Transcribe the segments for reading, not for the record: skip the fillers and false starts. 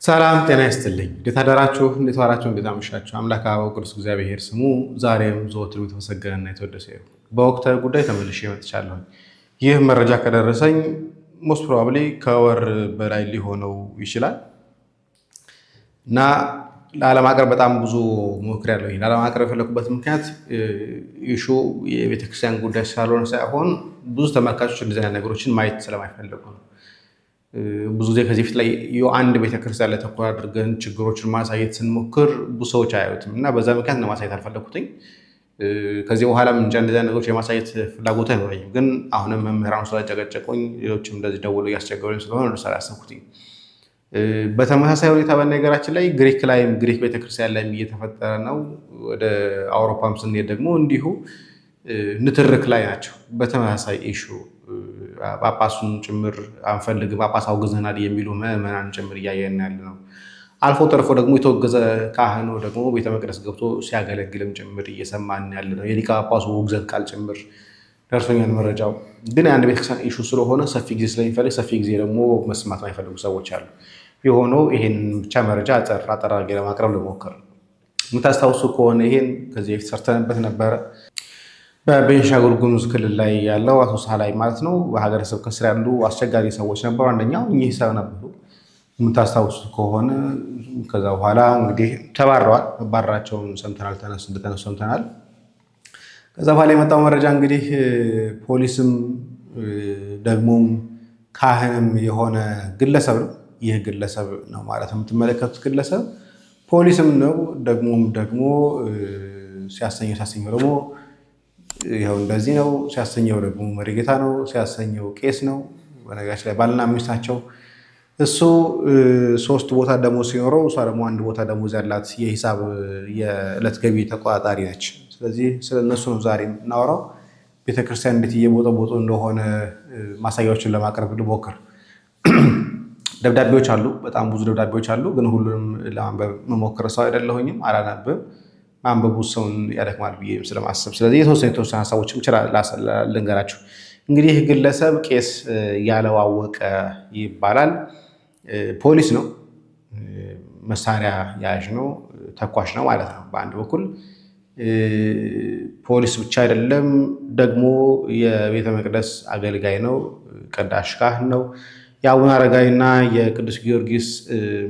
ሰላም ጤና ይስጥልኝ። እንዴት አደራችሁ? እንዴት ዋላችሁ? እንዴት አመሻችሁ? አምላክ አበው ቅዱስ እግዚአብሔር ስሙ ዛሬም ዘወትር የተመሰገነና የተወደሰ ይሁን። በወቅታዊ ጉዳይ ተመልሼ መጥቻለሁ። ይህ መረጃ ከደረሰኝ ሞስት ፕሮባብሊ ከወር በላይ ሊሆነው ይችላል እና ለዓለማቅረብ በጣም ብዙ ሞክሬያለሁ። ለዓለማቅረብ የፈለኩበት ምክንያት ኢሹ የቤተክርስቲያን ጉዳይ ስላልሆነ ሳይሆን ብዙ ተመልካቾች እንደዚህ አይነት ነገሮችን ማየት ስለማይፈልጉ ነው። ብዙ ጊዜ ከዚህ ፊት ላይ አንድ ቤተክርስቲያን ላይ ተኮር አድርገን ችግሮችን ማሳየት ስንሞክር ብዙ ሰዎች አያዩትም እና በዛ ምክንያት ነው ማሳየት አልፈለኩትኝ። ከዚህ በኋላም እንጃ እንደዚህ ነገሮች የማሳየት ፍላጎት አይኖረኝም። ግን አሁንም መምህራኑ ስላጨቀጨቁኝ ሌሎችም እንደዚህ ደውሎ እያስቸገሩኝ ስለሆነ ነው ያሰብኩትኝ። በተመሳሳይ ሁኔታ በነገራችን ላይ ግሪክ ቤተክርስቲያን ላይ እየተፈጠረ ነው። ወደ አውሮፓም ስንሄድ ደግሞ እንዲሁ ንትርክ ላይ ናቸው። በተመሳሳይ ኢሹ ጳጳሱን ጭምር አንፈልግም፣ ጳጳስ አውግዘናል የሚሉ ምዕመናን ጭምር እያየን ያለ ነው። አልፎ ተርፎ ደግሞ የተወገዘ ካህኑ ደግሞ ቤተ መቅደስ ገብቶ ሲያገለግልም ጭምር እየሰማን ያለ ነው። የሊቀ ጳጳሱ ውግዘት ቃል ጭምር ደርሶኛል መረጃው። ግን የአንድ ቤተክርስቲያን ኢሹ ስለሆነ ሰፊ ጊዜ ስለሚፈልግ ሰፊ ጊዜ ደግሞ መስማት ማይፈልጉ ሰዎች አሉ። የሆነው ይሄን ብቻ መረጃ አጠር አድርጌ ለማቅረብ ልሞክር። የምታስታውሱ ከሆነ ይሄን ከዚህ በፊት ሰርተንበት ነበረ። በቤንሻንጉል ጉሙዝ ክልል ላይ ያለው አሶሳ ላይ ማለት ነው። በሀገረ ስብከት ስር ያሉ አስቸጋሪ ሰዎች ነበሩ። አንደኛው እኚህ ሰው ነበሩ የምታስታውሱ ከሆነ። ከዛ በኋላ እንግዲህ ተባረዋል። መባረራቸውን ሰምተናል፣ እንደተነሱ ሰምተናል። ከዛ በኋላ የመጣው መረጃ እንግዲህ ፖሊስም ደግሞም ካህንም የሆነ ግለሰብ ነው። ይህ ግለሰብ ነው ማለት የምትመለከቱት ግለሰብ ፖሊስም ነው። ደግሞ ሲያሰኘው ደግሞ ይኸው እንደዚህ ነው። ሲያሰኘው ደግሞ መሪጌታ ነው። ሲያሰኘው ቄስ ነው። በነገራችን ላይ ባልና ሚስት ናቸው። እሱ 3 ቦታ ደሞዝ ሲኖረው እሷ ደግሞ 1 ቦታ ደሞዝ ያላት የሂሳብ የዕለት ገቢ ተቆጣጣሪ ነች። ስለዚህ ስለነሱ ነው ዛሬ እናወራው። ቤተክርስቲያን እንዴት እየቦጠቦጡ እንደሆነ ማሳያዎችን ለማቅረብ ልሞክር። ደብዳቤዎች አሉ፣ በጣም ብዙ ደብዳቤዎች አሉ። ግን ሁሉንም ለማንበብ መሞክር ሰው አይደለሁኝም፣ አላነብም። ማንበቡ ሰውን ያደክማል ብዬ ስለማስብ ስለዚህ የተወሰኑ ሀሳቦችም ልንገራችሁ። እንግዲህ ግለሰብ ቄስ ያለው አወቀ ይባላል። ፖሊስ ነው፣ መሳሪያ ያዥ ነው፣ ተኳሽ ነው ማለት ነው። በአንድ በኩል ፖሊስ ብቻ አይደለም፣ ደግሞ የቤተ መቅደስ አገልጋይ ነው፣ ቀዳሽ ካህን ነው። የአቡነ አረጋዊና የቅዱስ ጊዮርጊስ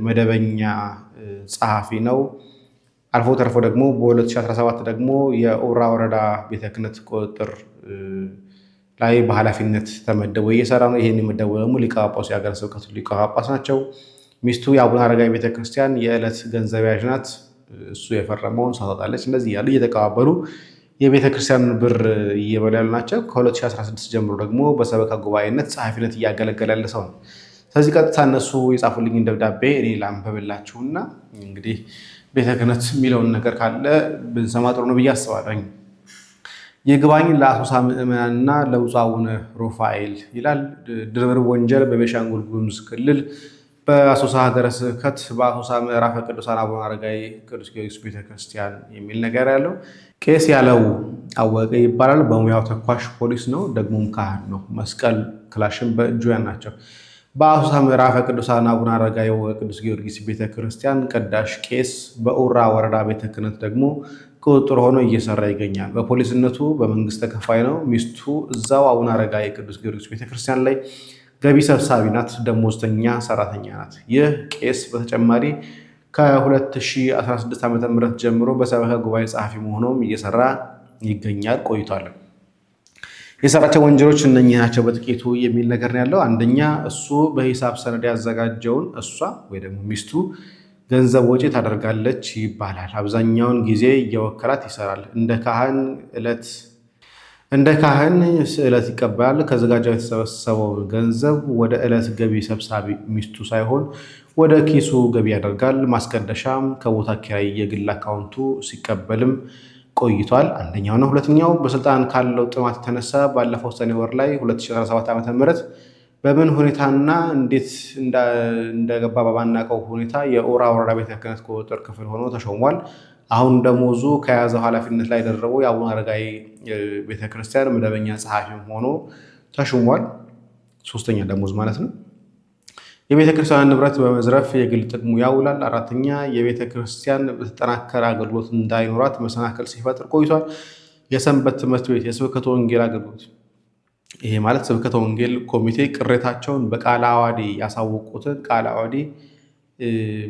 መደበኛ ጸሐፊ ነው። አልፎ ተርፎ ደግሞ በ2017 ደግሞ የኡራ ወረዳ ቤተ ክህነት ቁጥጥር ላይ በኃላፊነት ተመደበው እየሰራ ነው። ይህን የመደበው ደግሞ ሊቀ ጳጳሱ የሀገረ ስብከቱ ሊቀ ጳጳስ ናቸው። ሚስቱ የአቡነ አረጋዊ ቤተክርስቲያን የዕለት ገንዘብ ያዥ ናት። እሱ የፈረመውን ሳታጣለች። እንደዚህ ያሉ እየተቀባበሉ የቤተክርስቲያን ብር እየበሉ ያሉ ናቸው። ከ2016 ጀምሮ ደግሞ በሰበካ ጉባኤነት ጸሐፊነት እያገለገለ ያለ ሰው ነው። ስለዚህ ቀጥታ እነሱ የጻፉልኝን ደብዳቤ እኔ ላንብብላችሁና እንግዲህ ቤተ ክህነት የሚለውን ነገር ካለ ብንሰማ ጥሩ ነው ብዬ አስባለሁ። ይግባኝ ለአሶሳ ምዕመናንና ለብፁዕ አቡነ ሩፋኤል ይላል። ድርብርብ ወንጀል በቤንሻንጉል ጉሙዝ ክልል በአሶሳ ሀገረ ስብከት በአሶሳ ምዕራፈ ቅዱሳን አቡነ አረጋዊ ቅዱስ ጊዮርጊስ ቤተክርስቲያን የሚል ነገር ያለው ቄስ ያለው አወቀ ይባላል። በሙያው ተኳሽ ፖሊስ ነው፣ ደግሞም ካህን ነው። መስቀል ክላሽን በእጁ ናቸው። በአሶሳ ምዕራፈ ቅዱሳን አቡነ አረጋዊ ቅዱስ ጊዮርጊስ ቤተክርስቲያን ቀዳሽ ቄስ፣ በኡራ ወረዳ ቤተ ክህነት ደግሞ ቁጥጥር ሆኖ እየሰራ ይገኛል። በፖሊስነቱ በመንግስት ተከፋይ ነው። ሚስቱ እዛው አቡነ አረጋዊ ቅዱስ ጊዮርጊስ ቤተክርስቲያን ላይ ገቢ ሰብሳቢ ናት፣ ደሞዝተኛ ሰራተኛ ናት። ይህ ቄስ በተጨማሪ ከ2016 ዓ.ም ጀምሮ በሰበካ ጉባኤ ጸሐፊ መሆኑም እየሰራ ይገኛል ቆይቷል። የሰራቸው ወንጀሎች እነኚህ ናቸው በጥቂቱ የሚል ነገር ነው ያለው። አንደኛ እሱ በሂሳብ ሰነድ ያዘጋጀውን እሷ ወይ ደግሞ ሚስቱ ገንዘብ ወጪ ታደርጋለች ይባላል። አብዛኛውን ጊዜ እየወከላት ይሰራል። እንደ ካህን ዕለት ይቀበላል። ከዘጋጃው የተሰበሰበው ገንዘብ ወደ ዕለት ገቢ ሰብሳቢ ሚስቱ ሳይሆን ወደ ኪሱ ገቢ ያደርጋል። ማስቀደሻም ከቦታ ኪራይ የግል አካውንቱ ሲቀበልም ቆይቷል። አንደኛው ነው። ሁለተኛው በስልጣን ካለው ጥማት የተነሳ ባለፈው ሰኔ ወር ላይ 2017 ዓ.ም በምን ሁኔታና እንዴት እንደገባ በማናውቀው ሁኔታ የኦራ ወረዳ ቤተ ክህነት ቁጥጥር ክፍል ሆኖ ተሾሟል። አሁን ደሞዙ ከያዘው ኃላፊነት ላይ ደረበው የአቡነ አረጋዊ ቤተክርስቲያን መደበኛ ጸሐፊም ሆኖ ተሾሟል። ሶስተኛ ደሞዝ ማለት ነው። የቤተ ክርስቲያን ንብረት በመዝረፍ የግል ጥቅሙ ያውላል። አራተኛ የቤተ ክርስቲያን በተጠናከረ አገልግሎት እንዳይኖራት መሰናክል ሲፈጥር ቆይቷል። የሰንበት ትምህርት ቤት የስብከተ ወንጌል አገልግሎት ይሄ ማለት ስብከተ ወንጌል ኮሚቴ ቅሬታቸውን በቃለ ዓዋዲ ያሳወቁትን ቃለ ዓዋዲ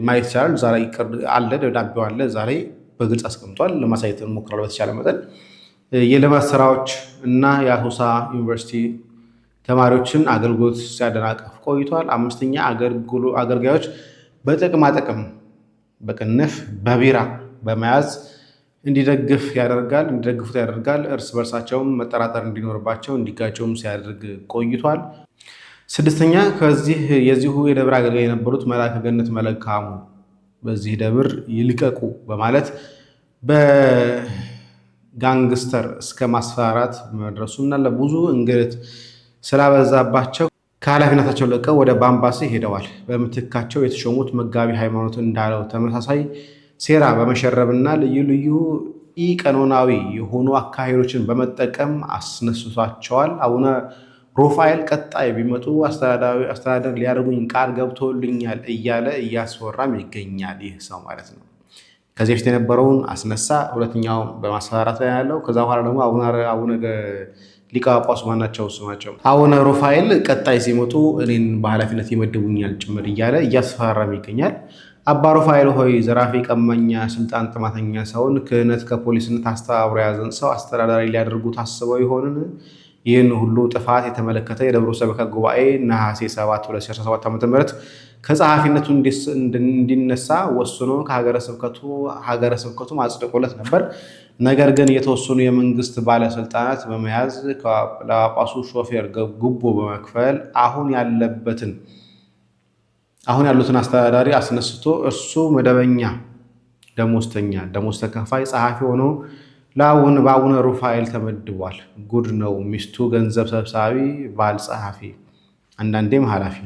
ማየት ይቻላል። ዛሬ አለ፣ ደብዳቤው አለ፣ ዛሬ በግልጽ አስቀምጧል። ለማሳየት እንሞክራለን በተቻለ መጠን። የልማት ስራዎች እና የአሶሳ ዩኒቨርሲቲ ተማሪዎችን አገልግሎት ሲያደናቀፍ ቆይቷል። አምስተኛ አገልጋዮች በጥቅማጥቅም በቅንፍ በቢራ በመያዝ እንዲደግፉት ያደርጋል። እርስ በርሳቸውም መጠራጠር እንዲኖርባቸው እንዲጋጨውም ሲያደርግ ቆይቷል። ስድስተኛ የዚሁ የደብር አገልጋይ የነበሩት መልአከ ገነት መለካሙ በዚህ ደብር ይልቀቁ በማለት በጋንግስተር እስከ ማስፈራራት መድረሱና ለብዙ እንግልት ስላበዛባቸው ከኃላፊነታቸው ለቀው ወደ ባምባሲ ሄደዋል። በምትካቸው የተሾሙት መጋቢ ሃይማኖት እንዳለው ተመሳሳይ ሴራ በመሸረብና ልዩ ልዩ ኢቀኖናዊ የሆኑ አካሄዶችን በመጠቀም አስነስቷቸዋል። አቡነ ሩፋኤል ቀጣይ ቢመጡ አስተዳደር ሊያደርጉኝ ቃል ገብቶልኛል እያለ እያስወራም ይገኛል። ይህ ሰው ማለት ነው። ከዚህ በፊት የነበረውን አስነሳ፣ ሁለተኛው በማስፈራራት ላይ ያለው። ከዛ በኋላ ደግሞ አቡነ ሊቀ ጳጳሱ ማናቸው ስማቸው አቡነ ሩፋኤል ቀጣይ ሲመጡ እኔን በኃላፊነት ይመድቡኛል ጭምር እያለ እያስፈራራም ይገኛል። አባ ሩፋኤል ሆይ ዘራፊ፣ ቀማኛ፣ ስልጣን ጥማተኛ ሰውን ክህነት ከፖሊስነት አስተባብሮ የያዘን ሰው አስተዳዳሪ ሊያደርጉ ታስበው ይሆንን? ይህን ሁሉ ጥፋት የተመለከተ የደብሩ ሰበካ ጉባኤ ነሐሴ 7 2017 ዓ.ም ከጸሐፊነቱ እንዲነሳ ወስኖ ሀገረ ስብከቱ አጽድቆለት ነበር። ነገር ግን የተወሰኑ የመንግስት ባለስልጣናት በመያዝ ለጳጳሱ ሾፌር ጉቦ በመክፈል አሁን ያሉትን አስተዳዳሪ አስነስቶ እርሱ መደበኛ ደሞዝ ተከፋይ ጸሐፊ ሆኖ በአቡነ ሩፋኤል ተመድቧል። ጉድ ነው። ሚስቱ ገንዘብ ሰብሳቢ፣ ባል ጸሐፊ፣ አንዳንዴም ኃላፊ፣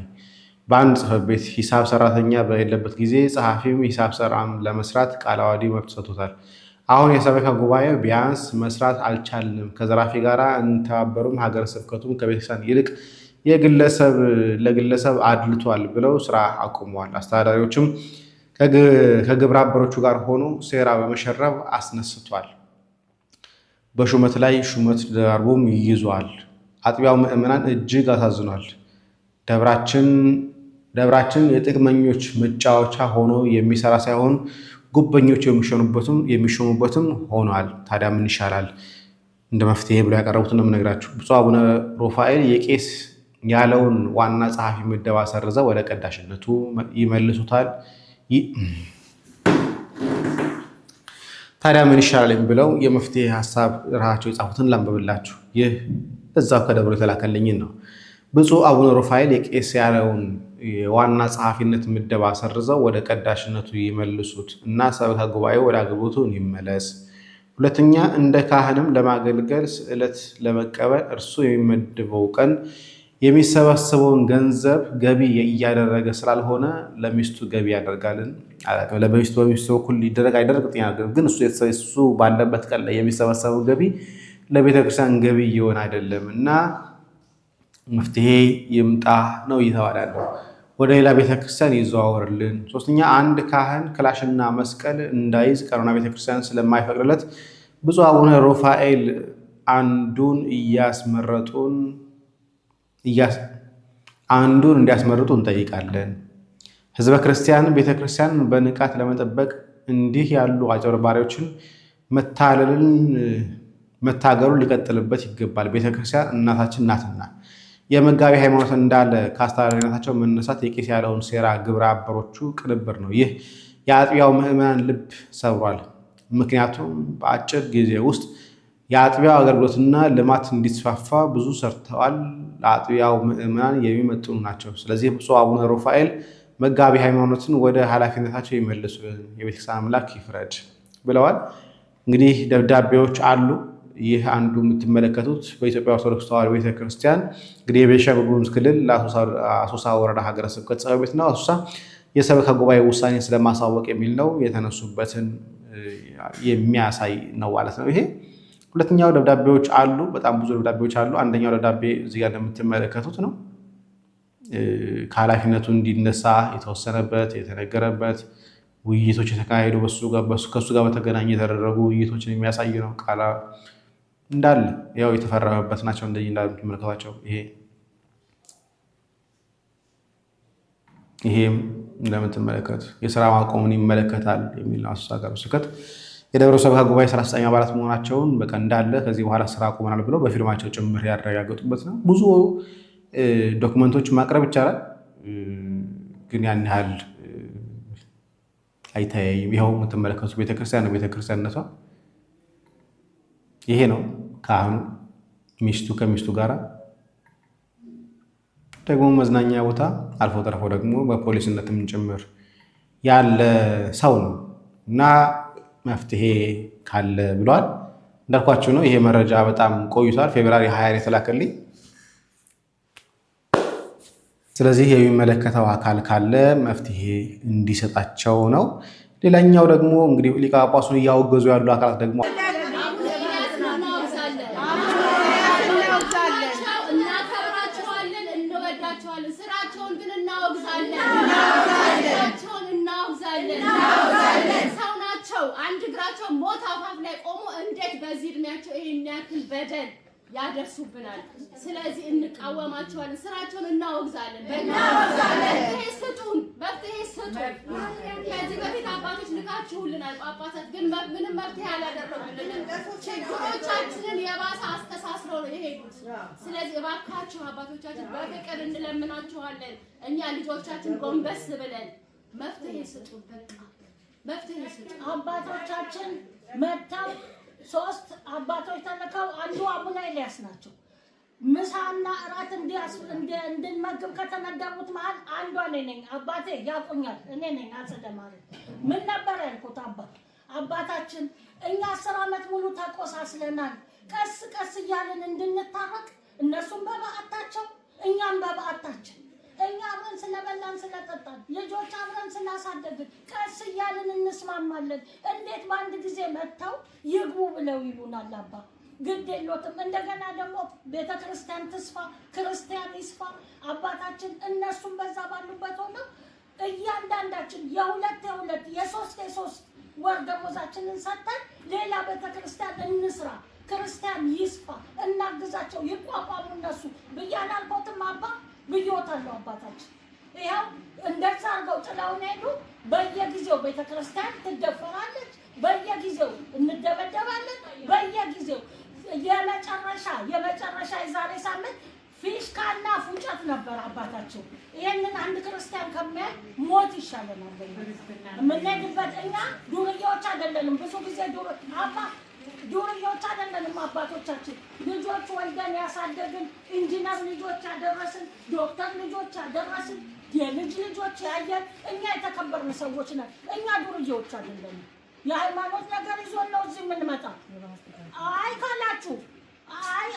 በአንድ ጽሕፈት ቤት ሂሳብ ሰራተኛ በሌለበት ጊዜ ጸሐፊም ሂሳብ ሰራም ለመስራት ቃለ ዓዋዲ መብት ሰጥቶታል። አሁን የሰበካ ጉባኤ ቢያንስ መስራት አልቻልንም፣ ከዘራፊ ጋር እንተባበሩም፣ ሀገረ ስብከቱም ከቤተክርስቲያን ይልቅ ለግለሰብ አድልቷል ብለው ስራ አቁመዋል። አስተዳዳሪዎችም ከግብረ አበሮቹ ጋር ሆኖ ሴራ በመሸረብ አስነስቷል። በሹመት ላይ ሹመት ደራርቦም ይይዟል። አጥቢያው ምዕመናን እጅግ አሳዝኗል። ደብራችን የጥቅመኞች መጫወቻ ሆኖ የሚሰራ ሳይሆን ጉበኞች የሚሾሙበትም ሆኗል። ታዲያ ምን ይሻላል? እንደ መፍትሄ ብሎ ያቀረቡትን ነው የምነግራችሁ። ብፁዕ አቡነ ሩፋኤል የቄስ ያለውን ዋና ጸሐፊ ምደባ ሰርዘው ወደ ቀዳሽነቱ ይመልሱታል። ታዲያ ምን ይሻላል ብለው የመፍትሄ ሀሳብ ራሳቸው የጻፉትን ላንብብላችሁ። ይህ እዛው ከደብሮ የተላከልኝን ነው። ብፁዕ አቡነ ሩፋኤል የቄስ ያለውን የዋና ጸሐፊነት ምደባ ሰርዘው ወደ ቀዳሽነቱ ይመልሱት እና ሰበካ ጉባኤው ወደ አገልግሎቱ ይመለስ። ሁለተኛ እንደ ካህንም ለማገልገል ስዕለት ለመቀበል እርሱ የሚመድበው ቀን የሚሰበሰበውን ገንዘብ ገቢ እያደረገ ስላልሆነ ለሚስቱ ገቢ ያደርጋልን? በሚስቱ በኩል ሊደረግ አይደረግ ግን እሱ ባለበት ቀን ላይ የሚሰበሰበው ገቢ ለቤተክርስቲያን ገቢ እየሆነ አይደለም እና መፍትሄ ይምጣ ነው እየተባለ ያለው። ወደ ሌላ ቤተክርስቲያን ይዘዋወርልን። ሶስተኛ አንድ ካህን ክላሽና መስቀል እንዳይዝ ቀኖና ቤተክርስቲያን ስለማይፈቅድለት ብፁዕ አቡነ ሩፋኤል አንዱን እንዲያስመርጡ እንጠይቃለን። ህዝበ ክርስቲያን ቤተክርስቲያን በንቃት ለመጠበቅ እንዲህ ያሉ አጭበርባሪዎችን መታገሉ ሊቀጥልበት ይገባል። ቤተክርስቲያን እናታችን ናትና። የመጋቢ ሃይማኖት እንዳለ ከአስተዳዳሪነታቸው መነሳት የቄስ ያለውን ሴራ ግብረ አበሮቹ ቅንብር ነው። ይህ የአጥቢያው ምዕመናን ልብ ሰብሯል። ምክንያቱም በአጭር ጊዜ ውስጥ የአጥቢያው አገልግሎትና ልማት እንዲስፋፋ ብዙ ሰርተዋል። ለአጥቢያው ምዕመናን የሚመጥኑ ናቸው። ስለዚህ ብፁዕ አቡነ ሩፋኤል መጋቢ ሃይማኖትን ወደ ኃላፊነታቸው ይመልሱ፣ የቤተክርስቲያን አምላክ ይፍረድ ብለዋል። እንግዲህ ደብዳቤዎች አሉ። ይህ አንዱ የምትመለከቱት በኢትዮጵያ ኦርቶዶክስ ተዋሕዶ ቤተክርስቲያን እንግዲህ የቤኒሻንጉል ጉሙዝ ክልል አሶሳ ወረዳ ሀገረ ስብከት ጽሕፈት ቤት ነው። አሶሳ የሰበካ ጉባኤ ውሳኔ ስለማሳወቅ የሚል ነው። የተነሱበትን የሚያሳይ ነው ማለት ነው። ይሄ ሁለተኛው ደብዳቤዎች አሉ። በጣም ብዙ ደብዳቤዎች አሉ። አንደኛው ደብዳቤ እዚህ ጋር እንደምትመለከቱት ነው። ከኃላፊነቱ እንዲነሳ የተወሰነበት የተነገረበት ውይይቶች የተካሄዱ ከእሱ ጋር በተገናኘ የተደረጉ ውይይቶችን የሚያሳይ ነው። ቃላ እንዳለ ያው የተፈረመበት ናቸው። እንደዚህ እንደምትመለከቷቸው ይሄም እንደምትመለከት የስራ ማቆምን ይመለከታል የሚል ነው። አሶሳ ሀገረ ስብከት የደብረ ሰበካ ጉባኤ 39 አባላት መሆናቸውን በቃ እንዳለ ከዚህ በኋላ ስራ አቁመናል ብለው በፊርማቸው ጭምር ያረጋገጡበት ነው። ብዙ ዶክመንቶች ማቅረብ ይቻላል፣ ግን ያን ያህል አይተያይም። ይኸው የምትመለከቱት ቤተክርስቲያን ነው። ቤተክርስቲያንነቷ ይሄ ነው። ካህኑ ሚስቱ ከሚስቱ ጋር ደግሞ መዝናኛ ቦታ አልፎ ተርፎ ደግሞ በፖሊስነትም ጭምር ያለ ሰው ነው እና መፍትሄ ካለ ብለዋል። እንዳልኳችሁ ነው። ይሄ መረጃ በጣም ቆይቷል። ፌብራሪ 20 የተላከልኝ። ስለዚህ የሚመለከተው አካል ካለ መፍትሄ እንዲሰጣቸው ነው። ሌላኛው ደግሞ እንግዲህ ሊቀ ጳጳሱን እያወገዙ ያሉ አካላት ደግሞ ስራቸውን ግን እናወግዛለን። ሰው ናቸው። አንድ እግራቸው ሞት አፋፍ ላይ ቆሞ እንዴት በዚህ እድሜያቸው ይሄን ያክል በደል ያደርሱብናል? ስለዚህ እንቃወማቸዋለን። ስራቸውን እናወግዛለን። መፍትሄ ስጡን። ከዚህ በፊት አባቶች ልካችሁልናል። ጳጳሳት ግን ምንም መፍትሄ አላደረጉልንም። ችግሮቻችንን የባሰ አስተሳስረው ነው የሄዱት። ስለዚህ እባካችሁ አባቶቻችን በፍቅር እንለምናችኋለን። እኛ ልጆቻችን ጎንበስ ብለን መፍትሄ ስጡን። በቃ መፍትሄ ስጡን። አባቶቻችን መጥተው 3 አባቶች ተልከው አንዱ አቡነ ኤልያስ ናቸው። ምሳና እራት እንድንመግብ ከተመደቡት መሀል አንዷ እኔ ነኝ። አባቴ ያውቁኛል። እኔ ነኝ አጸደ ማርያም። ምን ነበር ያልኩት? አባታችን እኛ 10 ዓመት ሙሉ ተቆሳስለናል። ቀስ ቀስ እያልን እንድንታረቅ እነሱም በበዓታቸው እኛም በበዓታችን እኛ አብረን ስለበላን ስለጠጣን ልጆች አብረን ስላሳደግን ቀስ እያልን እንስማማለን። እንዴት በአንድ ጊዜ መጥተው ይግቡ ብለው ይሉናል? አባ ግድ የሎትም። እንደገና ደግሞ ቤተክርስቲያን ትስፋ፣ ክርስቲያን ይስፋ። አባታችን እነሱም በዛ ባሉበት ሆነው እያንዳንዳችን የ2 ወር ደሞዛችንን ሰጥተን ሌላ ቤተክርስቲያን እንስራ፣ ክርስቲያን ይስፋ፣ እናግዛቸው፣ ይቋቋሙ እነሱ ብያለሁ። አልኩትም አባ ብዮታለሁ። አባታችን ይኸው እንደዛ አድርገው ጥለውን ሄዱ። በየጊዜው ቤተክርስቲያን ትደፈራለች፣ በየጊዜው እንደበደባለን፣ በየጊዜው የመጨረሻ የዛሬ ሳምንት ፊሽካና ፉጨት ነበር አባታችን። ይሄንን አንድ ክርስቲያን ከሚያይ ሞት ይሻለናል። የምንሄድበት እኛ ዱርዬዎች አይደለንም። ብዙ ጊዜ ዱርዬዎች አይደለንም። አባቶቻችን ልጆች ወልደን ያሳደግን፣ ኢንጂነር ልጆች ያደረስን፣ ዶክተር ልጆች ያደረስን፣ የልጅ ልጆች ያየን እኛ የተከበርን ሰዎች ነን። እኛ ዱርዬዎች አይደለንም። የሃይማኖት ነገር ይዞን ነው እዚህ የምንመጣ። አይ ካላችሁ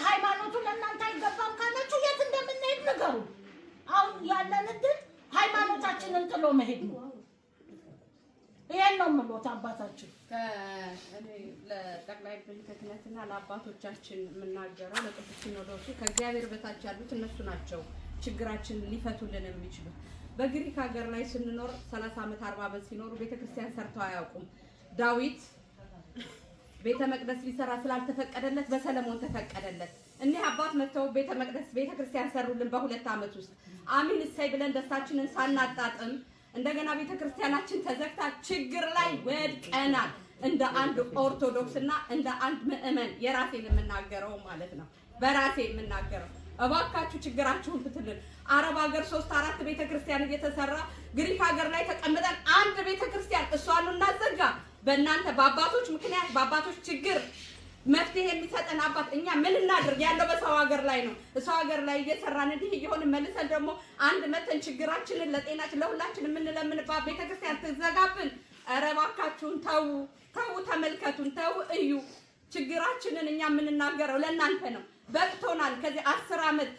ሃይማኖቱ ለእናንተ አይገባም ካላችሁ የት እንደምንሄድ ንገሩ። አሁን ያለን እድል ሃይማኖታችንን ጥሎ መሄድ ነው። ይሄን ነው የምሎት አባታችን። እኔ ለጠቅላይ ቤተ ክህነትና ለአባቶቻችን የምናገረው ለቅዱስ ሲኖዶሱ ከእግዚአብሔር በታች ያሉት እነሱ ናቸው ችግራችንን ሊፈቱልን የሚችሉት። በግሪክ ሀገር ላይ ስንኖር 30 ዓመት 40 ዓመት ሲኖሩ ቤተክርስቲያን ሰርተው አያውቁም። ዳዊት ቤተ መቅደስ ሊሰራ ስላልተፈቀደለት በሰለሞን ተፈቀደለት። እኒህ አባት መተው ቤተክርስቲያን ሰሩልን በ2 ዓመት ውስጥ። አሚን እሰይ ብለን ደስታችንን ሳናጣጥም እንደገና ቤተክርስቲያናችን ተዘግታ ችግር ላይ ወድቀናል። እንደ አንድ ኦርቶዶክስና እንደ አንድ ምእመን የራሴን የምናገረው ማለት ነው፣ በራሴ የምናገረው እባካችሁ ችግራችሁን ፍትልን። አረብ ሀገር 3-4 ቤተክርስቲያን እየተሰራ ግሪክ ሀገር ላይ ተቀምጠን አንድ ቤተክርስቲያን እሷን እናዘጋ። በእናንተ በአባቶች ምክንያት በአባቶች ችግር መፍትሄ የሚሰጠን አባት እኛ ምን እናድርግ? ያለው በሰው ሀገር ላይ ነው። ሰው ሀገር ላይ እየሰራን እንዲህ እየሆነ መልሰን ደግሞ አንድ መተን ችግራችንን ለጤናችን ለሁላችን የምንለምንባት ቤተክርስቲያን ትዘጋብን። ኧረ እባካችሁን ተው፣ ተመልከቱን፣ ተው እዩ። ችግራችንን እኛ የምንናገረው ለእናንተ ነው። በቅቶናል። ከዚህ 10 ዓመት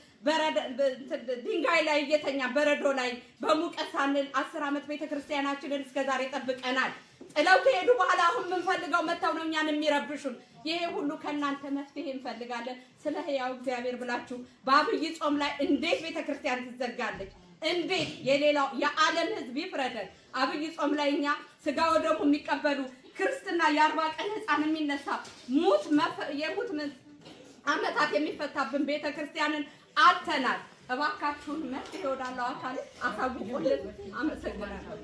ድንጋይ ላይ እየተኛ በረዶ ላይ በሙቀት ሳንል 10 ዓመት ቤተክርስቲያናችንን እስከዛሬ ጠብቀናል። ጥለው ከሄዱ በኋላ አሁን የምንፈልገው መተው ነው እኛን የሚረብሹን። ይሄ ሁሉ ከእናንተ መፍትሄ እንፈልጋለን። ስለ ሕያው እግዚአብሔር ብላችሁ በአብይ ጾም ላይ እንዴት ቤተክርስቲያን ትዘጋለች? እንዴት የሌላው የዓለም ሕዝብ ይፍረደን? አብይ ጾም ላይ እኛ ስጋ ወደሙ የሚቀበሉ ክርስትና የ40 ቀን ህፃን የሚነሳ የሙት ዓመታት የሚፈታብን ቤተክርስቲያንን አተናል። እባካችሁን መፍትሄ ወዳለው አካል አሳውቁልን። አመሰግናለሁ።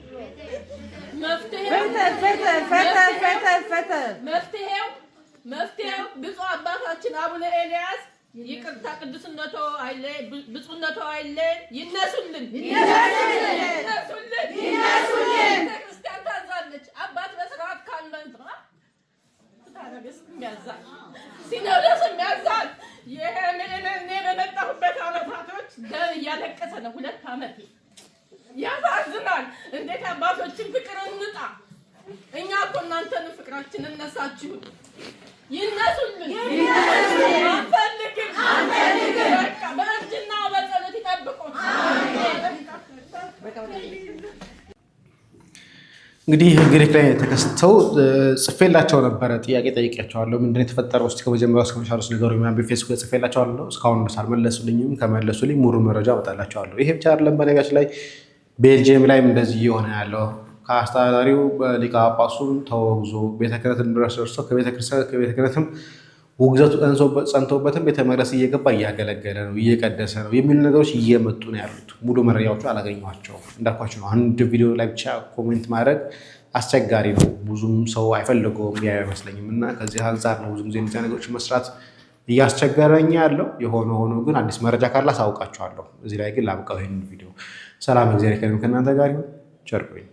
መፍትሄው ብፁዕ አባታችን አቡነ ኤልያስ ይቅርታ ቅዱስነቶ አይለ ብፁዕነቶ አይለ ይነሱልን። ቤተክርስቲያን ታዛለች። አባት በስርዓት ካልመንጥራ ታረገስ የሚያዛል ሲኖዶስ የሚያዛል። ይሄ እኔ በመጣሁበት ዓመታቶች ደም እያለቀሰ ነው። 2 ዓመት ያሳዝናል። እንዴት አባቶችን ፍቅር እንጣ። እኛ እኮ እናንተን ፍቅራችንን ነሳችሁ። ይነሱልን። አንፈልግም። በቃ በእርጅና በጸሎት ይጠብቁን። እንግዲህ ግሪክ ላይ ተከስተው ጽፌላቸው ነበረ። ጥያቄ ጠይቄያቸዋለሁ። ምንድን ነው የተፈጠረው? እስኪ ከመጀመሪያው እስከ መጨረሻው ንገሩኝ ምናምን በፌስቡክ ጽፌላቸዋለሁ። እስካሁን ድረስ አልመለሱልኝም። ከመለሱልኝ ሙሉ መረጃ አወጣላቸዋለሁ። ይሄ ብቻ አይደለም። በነገራችን ላይ ቤልጅየም ላይም እንደዚህ እየሆነ ያለው ከአስተዳዳሪው ሊቀ ጳጳሱም ተወግዞ ቤተ ክህነትን ድረስ ደርሶ ከቤተ ክህነትም ውግዘቱ ጸንቶበትም ቤተ መቅደስ እየገባ እያገለገለ ነው፣ እየቀደሰ ነው የሚሉ ነገሮች እየመጡ ነው ያሉት። ሙሉ መረጃዎቹ አላገኟቸውም። እንዳልኳቸው ነው። አንድ ቪዲዮ ላይ ብቻ ኮሜንት ማድረግ አስቸጋሪ ነው። ብዙም ሰው አይፈልገውም ያው አይመስለኝም። እና ከዚህ አንጻር ነው ብዙ ጊዜ እንደዚህ ነገሮች መስራት እያስቸገረኝ ያለው። የሆነ ሆኖ ግን አዲስ መረጃ ካለ አሳውቃችኋለሁ። እዚህ ላይ ግን ላብቃው ይሄንን ቪዲዮ። ሰላም እግዚአብሔር ከእናንተ ጋር ይሁን። ቸር ቆዩ።